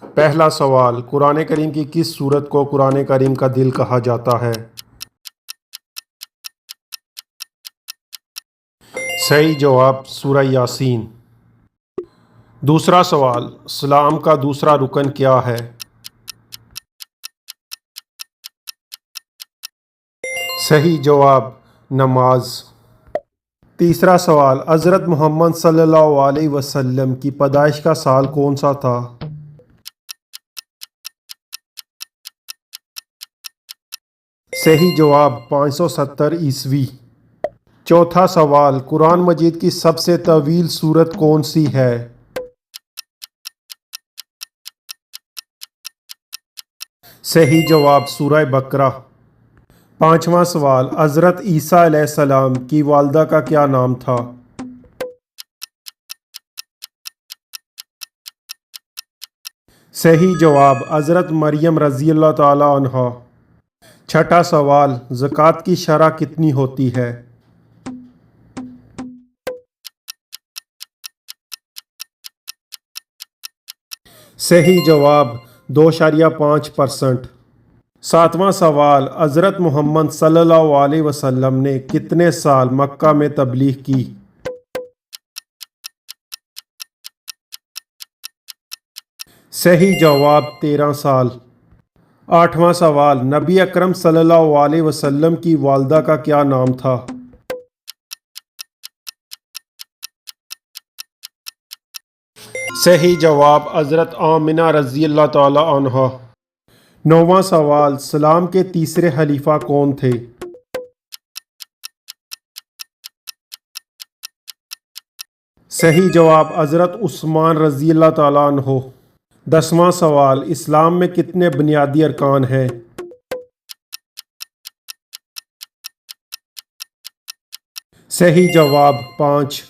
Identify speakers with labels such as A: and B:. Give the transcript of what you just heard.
A: پہلا سوال، قرآن کریم کی کس سورت کو قرآن کریم کا دل کہا جاتا ہے؟ صحیح جواب سورہ یاسین۔ دوسرا سوال، اسلام کا دوسرا رکن کیا ہے؟ صحیح جواب نماز۔ تیسرا سوال، حضرت محمد صلی اللہ علیہ وسلم کی پیدائش کا سال کون سا تھا؟ صحیح جواب 570 عیسوی۔ چوتھا سوال، قرآن مجید کی سب سے طویل سورت کون سی ہے؟ صحیح جواب سورہ بقرہ۔ پانچواں سوال، حضرت عیسیٰ علیہ السلام کی والدہ کا کیا نام تھا؟ صحیح جواب حضرت مریم رضی اللہ تعالی عنہا۔ چھٹا سوال، زکوٰۃ کی شرح کتنی ہوتی ہے؟ صحیح جواب 2.5%۔ ساتواں سوال، حضرت محمد صلی اللہ علیہ وسلم نے کتنے سال مکہ میں تبلیغ کی؟ صحیح جواب 13 سال۔ آٹھواں سوال، نبی اکرم صلی اللہ علیہ وسلم کی والدہ کا کیا نام تھا؟ صحیح جواب حضرت آمنہ رضی اللہ تعالی عنہا۔ نواں سوال، اسلام کے تیسرے خلیفہ کون تھے؟ صحیح جواب حضرت عثمان رضی اللہ تعالی عنہ۔ 10واں سوال، اسلام میں کتنے بنیادی ارکان ہیں؟ صحیح جواب 5۔